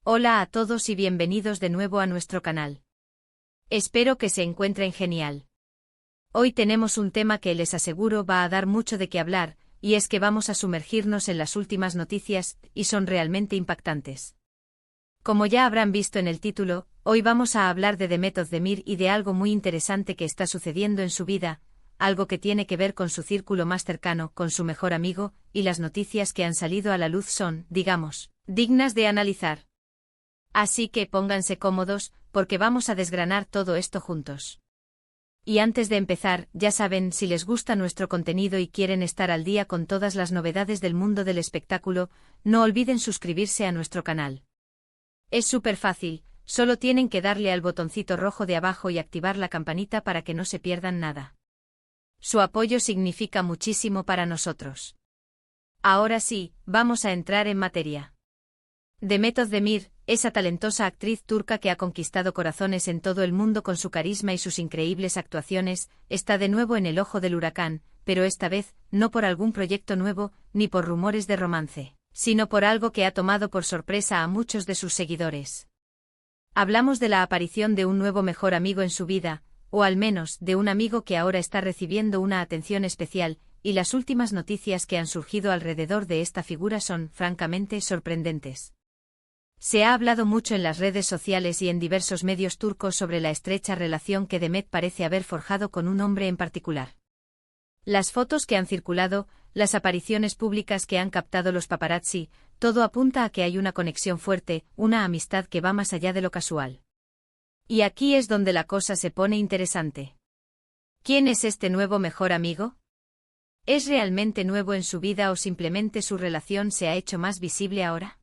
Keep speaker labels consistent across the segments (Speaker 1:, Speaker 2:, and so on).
Speaker 1: Hola a todos y bienvenidos de nuevo a nuestro canal. Espero que se encuentren genial. Hoy tenemos un tema que les aseguro va a dar mucho de qué hablar, y es que vamos a sumergirnos en las últimas noticias, y son realmente impactantes. Como ya habrán visto en el título, hoy vamos a hablar de Demet Özdemir y de algo muy interesante que está sucediendo en su vida, algo que tiene que ver con su círculo más cercano, con su mejor amigo, y las noticias que han salido a la luz son, digamos, dignas de analizar. Así que pónganse cómodos, porque vamos a desgranar todo esto juntos. Y antes de empezar, ya saben, si les gusta nuestro contenido y quieren estar al día con todas las novedades del mundo del espectáculo, no olviden suscribirse a nuestro canal. Es súper fácil, solo tienen que darle al botoncito rojo de abajo y activar la campanita para que no se pierdan nada. Su apoyo significa muchísimo para nosotros. Ahora sí, vamos a entrar en materia. Demet Özdemir, esa talentosa actriz turca que ha conquistado corazones en todo el mundo con su carisma y sus increíbles actuaciones, está de nuevo en el ojo del huracán, pero esta vez, no por algún proyecto nuevo, ni por rumores de romance, sino por algo que ha tomado por sorpresa a muchos de sus seguidores. Hablamos de la aparición de un nuevo mejor amigo en su vida, o al menos de un amigo que ahora está recibiendo una atención especial, y las últimas noticias que han surgido alrededor de esta figura son, francamente, sorprendentes. Se ha hablado mucho en las redes sociales y en diversos medios turcos sobre la estrecha relación que Demet parece haber forjado con un hombre en particular. Las fotos que han circulado, las apariciones públicas que han captado los paparazzi, todo apunta a que hay una conexión fuerte, una amistad que va más allá de lo casual. Y aquí es donde la cosa se pone interesante. ¿Quién es este nuevo mejor amigo? ¿Es realmente nuevo en su vida o simplemente su relación se ha hecho más visible ahora?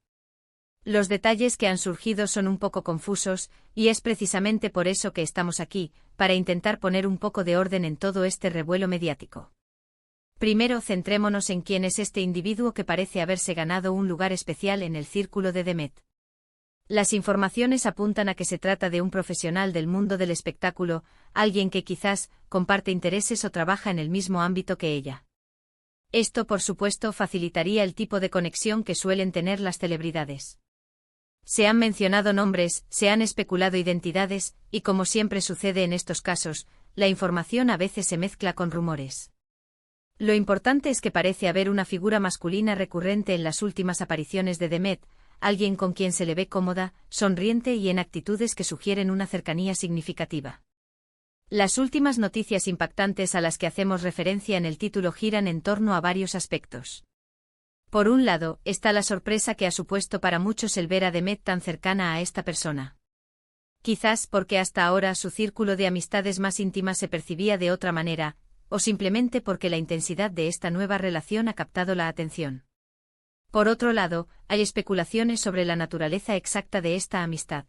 Speaker 1: Los detalles que han surgido son un poco confusos, y es precisamente por eso que estamos aquí, para intentar poner un poco de orden en todo este revuelo mediático. Primero centrémonos en quién es este individuo que parece haberse ganado un lugar especial en el círculo de Demet. Las informaciones apuntan a que se trata de un profesional del mundo del espectáculo, alguien que quizás comparte intereses o trabaja en el mismo ámbito que ella. Esto, por supuesto, facilitaría el tipo de conexión que suelen tener las celebridades. Se han mencionado nombres, se han especulado identidades, y como siempre sucede en estos casos, la información a veces se mezcla con rumores. Lo importante es que parece haber una figura masculina recurrente en las últimas apariciones de Demet, alguien con quien se le ve cómoda, sonriente y en actitudes que sugieren una cercanía significativa. Las últimas noticias impactantes a las que hacemos referencia en el título giran en torno a varios aspectos. Por un lado, está la sorpresa que ha supuesto para muchos el ver a Demet tan cercana a esta persona. Quizás porque hasta ahora su círculo de amistades más íntimas se percibía de otra manera, o simplemente porque la intensidad de esta nueva relación ha captado la atención. Por otro lado, hay especulaciones sobre la naturaleza exacta de esta amistad.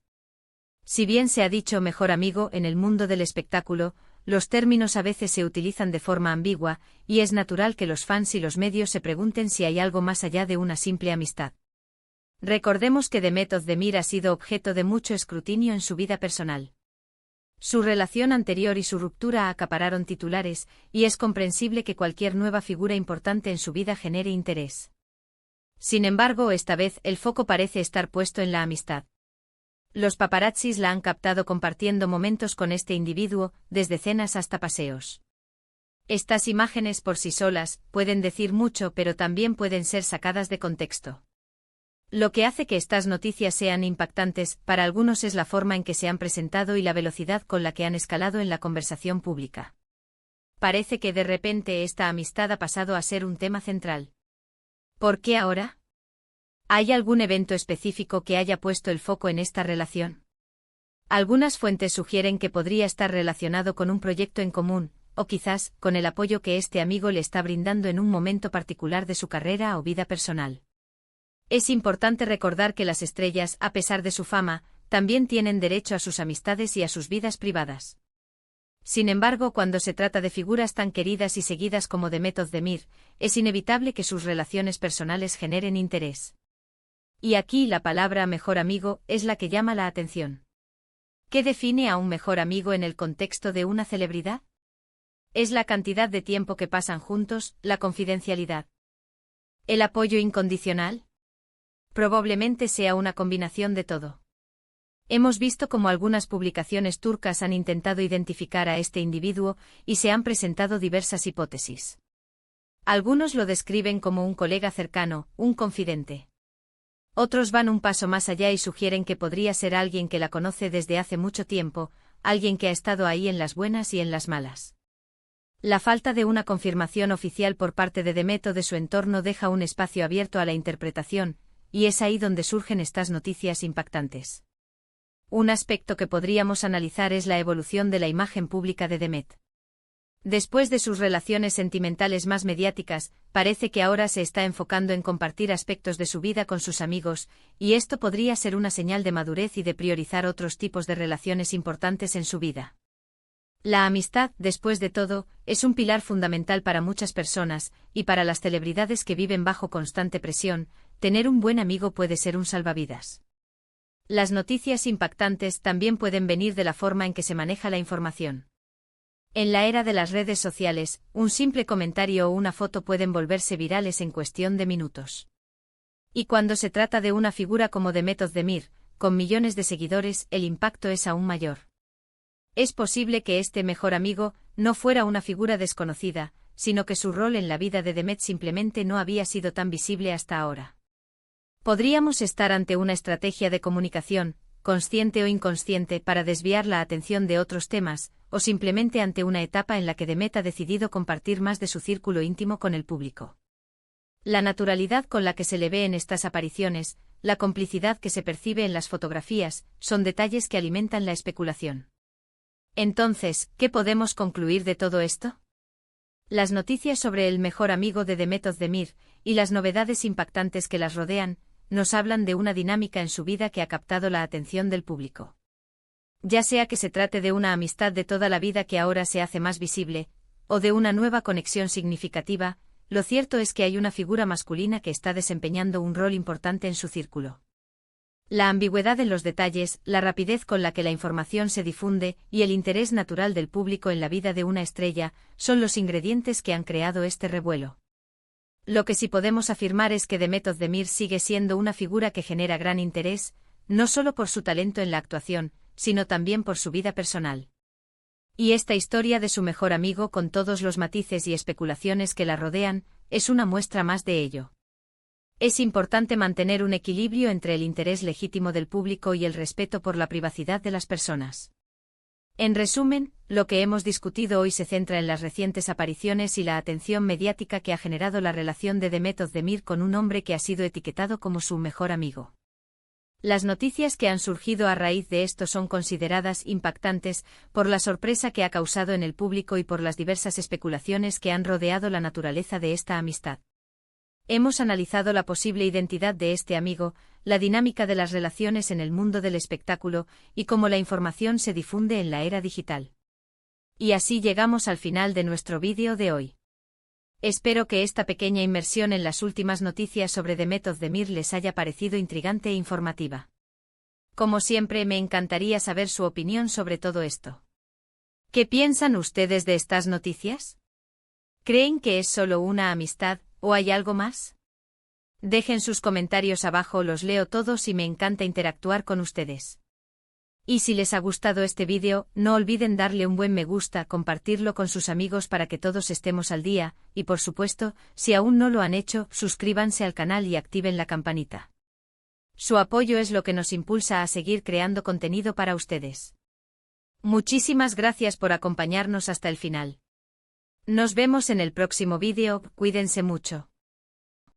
Speaker 1: Si bien se ha dicho mejor amigo en el mundo del espectáculo, los términos a veces se utilizan de forma ambigua, y es natural que los fans y los medios se pregunten si hay algo más allá de una simple amistad. Recordemos que Demet Özdemir ha sido objeto de mucho escrutinio en su vida personal. Su relación anterior y su ruptura acapararon titulares, y es comprensible que cualquier nueva figura importante en su vida genere interés. Sin embargo, esta vez el foco parece estar puesto en la amistad. Los paparazzis la han captado compartiendo momentos con este individuo, desde cenas hasta paseos. Estas imágenes por sí solas pueden decir mucho, pero también pueden ser sacadas de contexto. Lo que hace que estas noticias sean impactantes para algunos es la forma en que se han presentado y la velocidad con la que han escalado en la conversación pública. Parece que de repente esta amistad ha pasado a ser un tema central. ¿Por qué ahora? ¿Hay algún evento específico que haya puesto el foco en esta relación? Algunas fuentes sugieren que podría estar relacionado con un proyecto en común, o quizás con el apoyo que este amigo le está brindando en un momento particular de su carrera o vida personal. Es importante recordar que las estrellas, a pesar de su fama, también tienen derecho a sus amistades y a sus vidas privadas. Sin embargo, cuando se trata de figuras tan queridas y seguidas como Demet Özdemir, es inevitable que sus relaciones personales generen interés. Y aquí la palabra mejor amigo es la que llama la atención. ¿Qué define a un mejor amigo en el contexto de una celebridad? Es la cantidad de tiempo que pasan juntos, la confidencialidad. ¿El apoyo incondicional? Probablemente sea una combinación de todo. Hemos visto cómo algunas publicaciones turcas han intentado identificar a este individuo y se han presentado diversas hipótesis. Algunos lo describen como un colega cercano, un confidente. Otros van un paso más allá y sugieren que podría ser alguien que la conoce desde hace mucho tiempo, alguien que ha estado ahí en las buenas y en las malas. La falta de una confirmación oficial por parte de Demet o de su entorno deja un espacio abierto a la interpretación, y es ahí donde surgen estas noticias impactantes. Un aspecto que podríamos analizar es la evolución de la imagen pública de Demet. Después de sus relaciones sentimentales más mediáticas, parece que ahora se está enfocando en compartir aspectos de su vida con sus amigos, y esto podría ser una señal de madurez y de priorizar otros tipos de relaciones importantes en su vida. La amistad, después de todo, es un pilar fundamental para muchas personas, y para las celebridades que viven bajo constante presión, tener un buen amigo puede ser un salvavidas. Las noticias impactantes también pueden venir de la forma en que se maneja la información. En la era de las redes sociales, un simple comentario o una foto pueden volverse virales en cuestión de minutos. Y cuando se trata de una figura como Demet Özdemir, con millones de seguidores, el impacto es aún mayor. Es posible que este mejor amigo no fuera una figura desconocida, sino que su rol en la vida de Demet simplemente no había sido tan visible hasta ahora. Podríamos estar ante una estrategia de comunicación, consciente o inconsciente, para desviar la atención de otros temas, o simplemente ante una etapa en la que Demet ha decidido compartir más de su círculo íntimo con el público. La naturalidad con la que se le ve en estas apariciones, la complicidad que se percibe en las fotografías, son detalles que alimentan la especulación. Entonces, ¿qué podemos concluir de todo esto? Las noticias sobre el mejor amigo de Demet Özdemir, y las novedades impactantes que las rodean, nos hablan de una dinámica en su vida que ha captado la atención del público. Ya sea que se trate de una amistad de toda la vida que ahora se hace más visible, o de una nueva conexión significativa, lo cierto es que hay una figura masculina que está desempeñando un rol importante en su círculo. La ambigüedad en los detalles, la rapidez con la que la información se difunde y el interés natural del público en la vida de una estrella son los ingredientes que han creado este revuelo. Lo que sí podemos afirmar es que Demet Özdemir sigue siendo una figura que genera gran interés, no solo por su talento en la actuación, sino también por su vida personal. Y esta historia de su mejor amigo, con todos los matices y especulaciones que la rodean, es una muestra más de ello. Es importante mantener un equilibrio entre el interés legítimo del público y el respeto por la privacidad de las personas. En resumen, lo que hemos discutido hoy se centra en las recientes apariciones y la atención mediática que ha generado la relación de Demet Özdemir con un hombre que ha sido etiquetado como su mejor amigo. Las noticias que han surgido a raíz de esto son consideradas impactantes por la sorpresa que ha causado en el público y por las diversas especulaciones que han rodeado la naturaleza de esta amistad. Hemos analizado la posible identidad de este amigo, la dinámica de las relaciones en el mundo del espectáculo y cómo la información se difunde en la era digital. Y así llegamos al final de nuestro vídeo de hoy. Espero que esta pequeña inmersión en las últimas noticias sobre Demet Özdemir les haya parecido intrigante e informativa. Como siempre, me encantaría saber su opinión sobre todo esto. ¿Qué piensan ustedes de estas noticias? ¿Creen que es solo una amistad, o hay algo más? Dejen sus comentarios abajo, los leo todos y me encanta interactuar con ustedes. Y si les ha gustado este vídeo, no olviden darle un buen me gusta, compartirlo con sus amigos para que todos estemos al día, y por supuesto, si aún no lo han hecho, suscríbanse al canal y activen la campanita. Su apoyo es lo que nos impulsa a seguir creando contenido para ustedes. Muchísimas gracias por acompañarnos hasta el final. Nos vemos en el próximo vídeo, cuídense mucho.